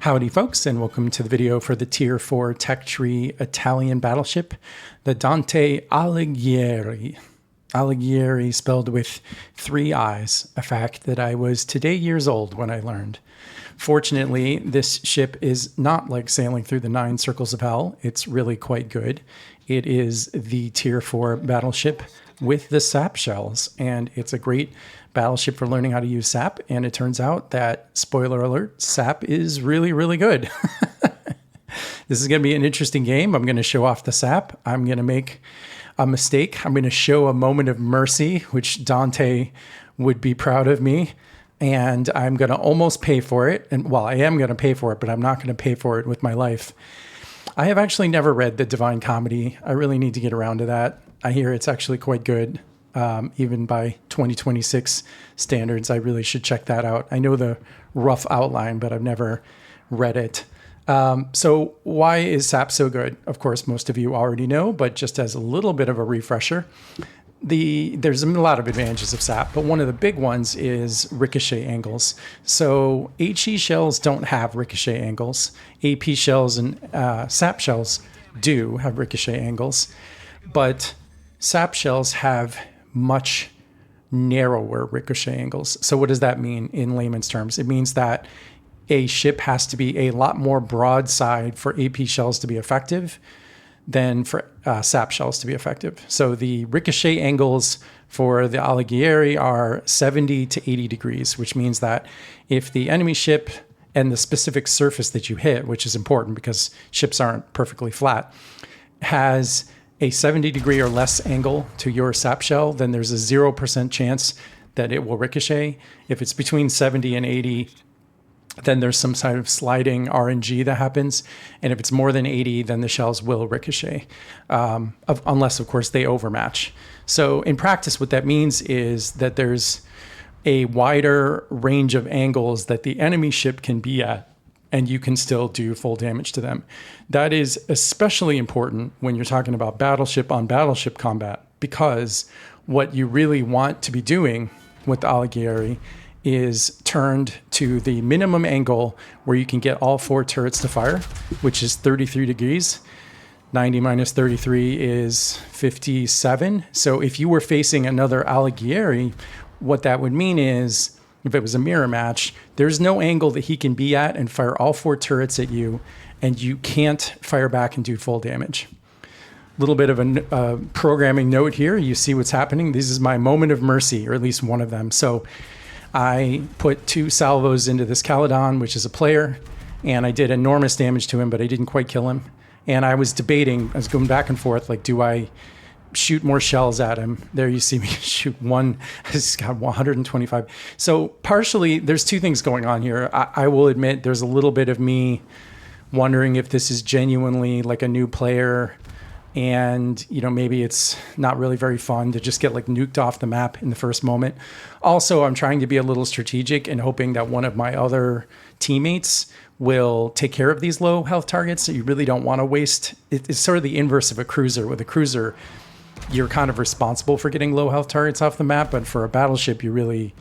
Howdy folks, and welcome to the video for the Tier 4 Tech Tree Italian Battleship, the Dante Alighieri. Alighieri spelled with 3 I's, a fact that I was today years old when I learned. Fortunately, this ship is not like sailing through the 9 circles of hell. It's really quite good. It is the Tier 4 battleship with the SAP shells, and it's a great battleship for learning how to use SAP, and it turns out that, spoiler alert, SAP is really, really good. This is going to be an interesting game. I'm going to show off the SAP. I'm going to make a mistake. I'm going to show a moment of mercy, which Dante would be proud of me, and I'm going to almost pay for it. And well, I am going to pay for it, but I'm not going to pay for it with my life. I have actually never read the Divine Comedy. I really need to get around to that. I hear it's actually quite good. Even by 2026 standards, I really should check that out. I know the rough outline, but I've never read it. So why is SAP so good? Of course, most of you already know, but just as a little bit of a refresher, there's a lot of advantages of SAP, but one of the big ones is ricochet angles. So HE shells don't have ricochet angles. AP shells and SAP shells do have ricochet angles, but SAP shells have much narrower ricochet angles. So what does that mean in layman's terms? It means that a ship has to be a lot more broadside for AP shells to be effective than for SAP shells to be effective. So the ricochet angles for the Alighieri are 70 to 80 degrees, which means that if the enemy ship and the specific surface that you hit, which is important because ships aren't perfectly flat, has a 70 degree or less angle to your SAP shell, then there's a 0% chance that it will ricochet. If it's between 70 and 80, then there's some sort of sliding RNG that happens. And if it's more than 80, then the shells will ricochet, unless, of course, they overmatch. So in practice, what that means is that there's a wider range of angles that the enemy ship can be at, and you can still do full damage to them. That is especially important when you're talking about battleship on battleship combat, because what you really want to be doing with the Alighieri is turned to the minimum angle where you can get all 4 turrets to fire, which is 33 degrees. 90 minus 33 is 57. So if you were facing another Alighieri, what that would mean is, if it was a mirror match, there's no angle that he can be at and fire all 4 turrets at you, and you can't fire back and do full damage. A little bit of a programming note here. You see what's happening. This is my moment of mercy, or at least one of them. So I put 2 salvos into this Caledon, which is a player, and I did enormous damage to him, but I didn't quite kill him. And I was debating, I was going back and forth, like, do I shoot more shells at him? There you see me shoot one. He's got 125. So partially, there's 2 things going on here. I will admit there's a little bit of me wondering if this is genuinely like a new player, and maybe it's not really very fun to just get like nuked off the map in the first moment. Also, I'm trying to be a little strategic and hoping that one of my other teammates will take care of these low health targets. So you really don't want to waste. It's sort of the inverse of a cruiser. With a cruiser, you're kind of responsible for getting low health targets off the map, but for a battleship, you really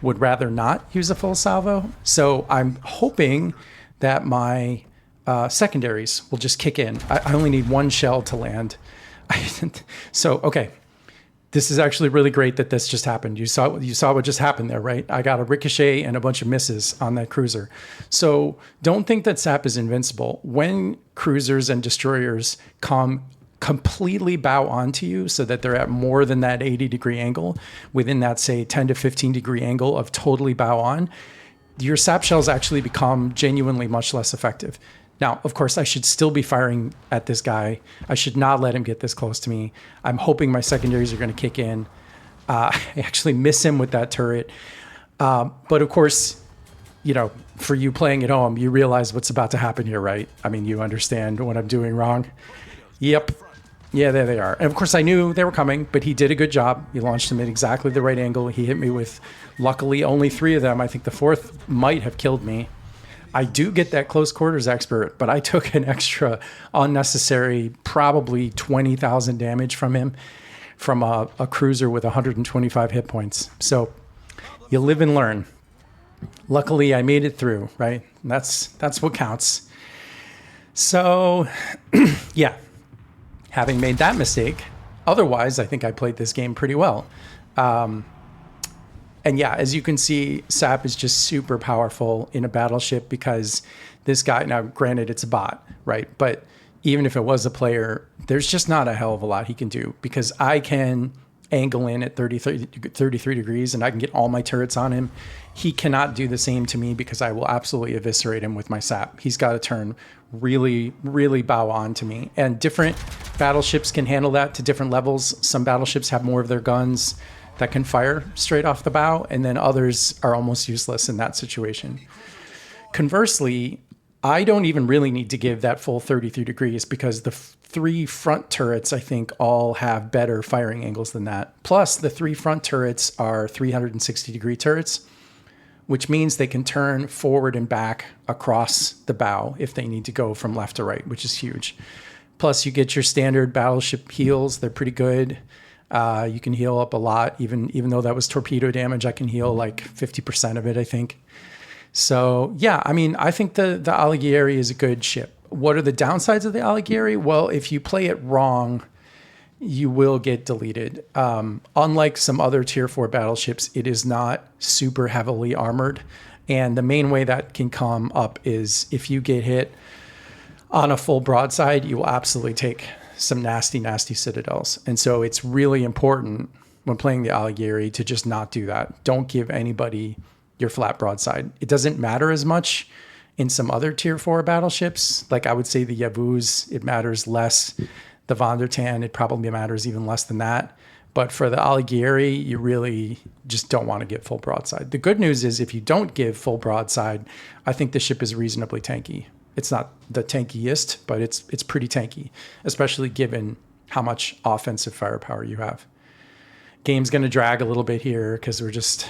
would rather not use a full salvo. So I'm hoping that my secondaries will just kick in. I only need 1 shell to land. So, okay. This is actually really great that this just happened. You saw what just happened there, right? I got a ricochet and a bunch of misses on that cruiser. So don't think that SAP is invincible. When cruisers and destroyers completely bow onto you so that they're at more than that 80 degree angle, within that, say, 10 to 15 degree angle of totally bow on, your SAP shells actually become genuinely much less effective. Now, of course, I should still be firing at this guy. I should not let him get this close to me. I'm hoping my secondaries are going to kick in. I actually miss him with that turret. But of course, for you playing at home, you realize what's about to happen here, right? I mean, you understand what I'm doing wrong. Yep. Yeah, there they are. And of course, I knew they were coming, but he did a good job. He launched them at exactly the right angle. He hit me with, luckily, only 3 of them. I think the 4th might have killed me. I do get that close quarters expert, but I took an extra unnecessary, probably 20,000 damage from him, from a cruiser with 125 hit points. So you live and learn. Luckily, I made it through, right? That's what counts. So, yeah, having made that mistake, otherwise, I think I played this game pretty well. And yeah, as you can see, Sap is just super powerful in a battleship because this guy, now granted it's a bot, right? But even if it was a player, there's just not a hell of a lot he can do because I can angle in at 33 degrees and I can get all my turrets on him. He cannot do the same to me because I will absolutely eviscerate him with my Sap. He's got to turn really, really bow on to me. And different battleships can handle that to different levels. Some battleships have more of their guns that can fire straight off the bow, and then others are almost useless in that situation. Conversely, I don't even really need to give that full 33 degrees because the three front turrets, I think, all have better firing angles than that. Plus, the three front turrets are 360-degree turrets, which means they can turn forward and back across the bow if they need to go from left to right, which is huge. Plus, you get your standard battleship heals. They're pretty good. You can heal up a lot, even though that was torpedo damage. I can heal like 50% of it, I think. So yeah, I mean, I think the Alighieri is a good ship. What are the downsides of the Alighieri? Well, if you play it wrong, you will get deleted. Unlike some other tier 4 battleships, it is not super heavily armored. And the main way that can come up is if you get hit on a full broadside, you will absolutely take some nasty, nasty citadels. And so it's really important when playing the Alighieri to just not do that. Don't give anybody your flat broadside. It doesn't matter as much in some other tier 4 battleships. Like I would say the Yavuz, it matters less. The Von der Tann, it probably matters even less than that. But for the Alighieri, you really just don't want to get full broadside. The good news is if you don't give full broadside, I think the ship is reasonably tanky. It's not the tankiest, but it's pretty tanky, especially given how much offensive firepower you have. Game's going to drag a little bit here because we're just,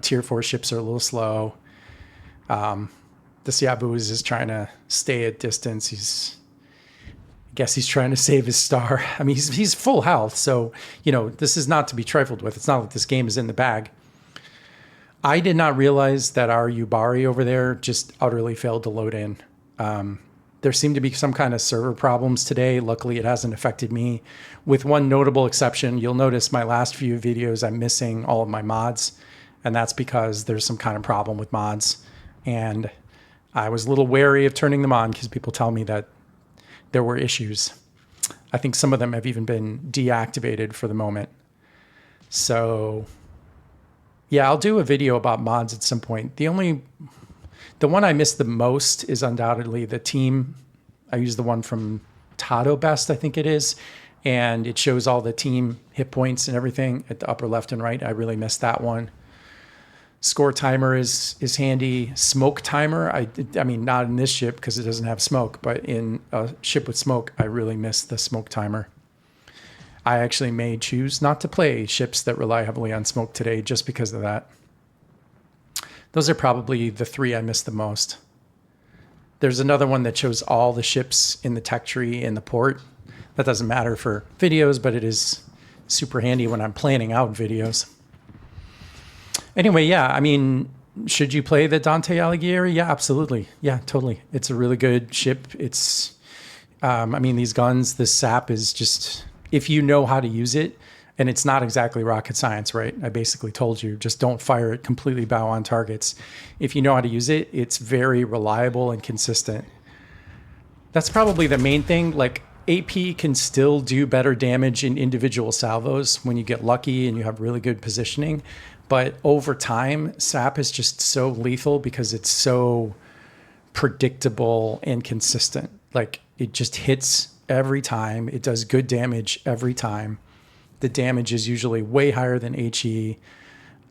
tier 4 ships are a little slow. The Yavuz is trying to stay at distance. I guess he's trying to save his star. I mean, he's full health, so, this is not to be trifled with. It's not like this game is in the bag. I did not realize that our Yubari over there just utterly failed to load in. There seemed to be some kind of server problems today. Luckily, it hasn't affected me. With one notable exception, you'll notice my last few videos, I'm missing all of my mods. And that's because there's some kind of problem with mods. And I was a little wary of turning them on because people tell me that there were issues. I think some of them have even been deactivated for the moment. So yeah, I'll do a video about mods at some point. The one I missed the most is undoubtedly the team. I use the one from Tato Best, I think it is. And it shows all the team hit points and everything at the upper left and right. I really missed that one. Score timer is handy. Smoke timer, I mean, not in this ship because it doesn't have smoke, but in a ship with smoke, I really miss the smoke timer. I actually may choose not to play ships that rely heavily on smoke today just because of that. Those are probably the three I miss the most. There's another one that shows all the ships in the tech tree in the port. That doesn't matter for videos, but it is super handy when I'm planning out videos. Anyway, yeah, I mean, should you play the Dante Alighieri? Yeah, absolutely. Yeah, totally. It's a really good ship. It's, I mean, these guns, this sap is just, if you know how to use it, and it's not exactly rocket science, right? I basically told you, just don't fire it completely bow on targets. If you know how to use it, it's very reliable and consistent. That's probably the main thing. Like, AP can still do better damage in individual salvos when you get lucky and you have really good positioning. But over time, SAP is just so lethal because it's so predictable and consistent. Like, it just hits every time. It does good damage every time. The damage is usually way higher than HE,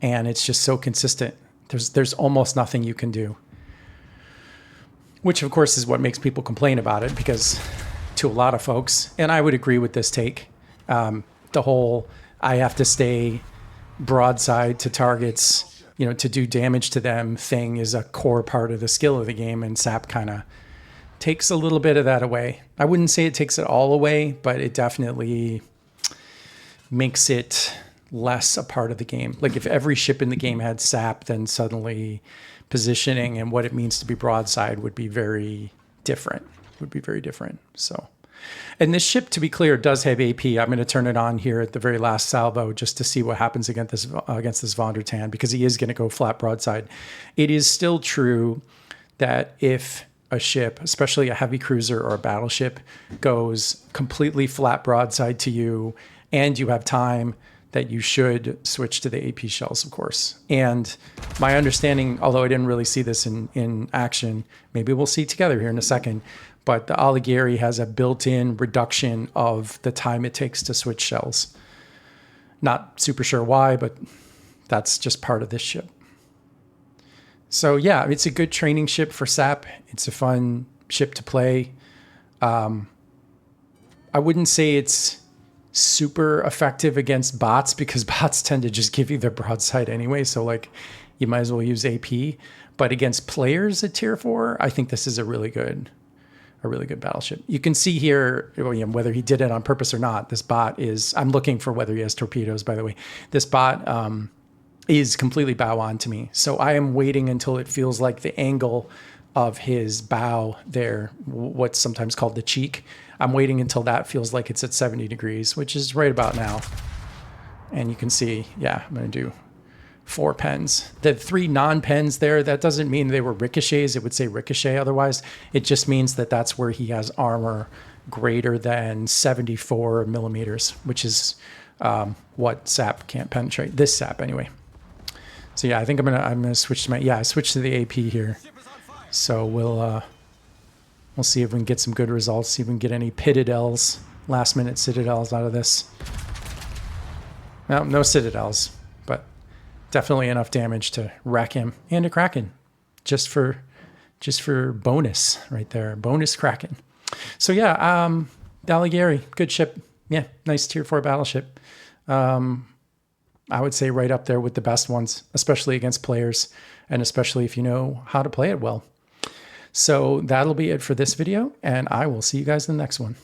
and it's just so consistent. There's almost nothing you can do. Which, of course, is what makes people complain about it, because to a lot of folks, and I would agree with this take, the whole I have to stay broadside to targets, to do damage to them thing is a core part of the skill of the game, and SAP kind of takes a little bit of that away. I wouldn't say it takes it all away, but it definitely makes it less a part of the game. Like if every ship in the game had sap, then suddenly positioning and what it means to be broadside would be very different. So, and this ship, to be clear, does have AP. I'm going to turn it on here at the very last salvo just to see what happens against this Von der Tann, because he is going to go flat broadside. It is still true that if a ship, especially a heavy cruiser or a battleship, goes completely flat broadside to you and you have time, that you should switch to the AP shells, of course. And my understanding, although I didn't really see this in action, maybe we'll see together here in a second, but the Alighieri has a built-in reduction of the time it takes to switch shells. Not super sure why, but that's just part of this ship. So yeah, it's a good training ship for SAP. It's a fun ship to play. I wouldn't say it's super effective against bots, because bots tend to just give you their broadside anyway. So like you might as well use AP, but against players at tier 4, I think this is a really good battleship. You can see here, whether he did it on purpose or not, this bot is, I'm looking for whether he has torpedoes, by the way. This bot is completely bow on to me. So I am waiting until it feels like the angle of his bow there, what's sometimes called the cheek. I'm waiting until that feels like it's at 70 degrees, which is right about now. And you can see, yeah, I'm going to do 4 pens. The 3 non-pens there, that doesn't mean they were ricochets. It would say ricochet otherwise. It just means that that's where he has armor greater than 74 millimeters, which is what SAP can't penetrate. This SAP anyway. So yeah, I think I'm gonna switch to I switched to the AP here. So we'll see if we can get some good results, see if we can get any Citadels, last minute Citadels out of this. No Citadels, but definitely enough damage to wreck him and a Kraken, just for bonus right there, bonus Kraken. So yeah, Alighieri, good ship. Yeah, nice tier 4 battleship. I would say right up there with the best ones, especially against players, and especially if you know how to play it well. So that'll be it for this video, and I will see you guys in the next one.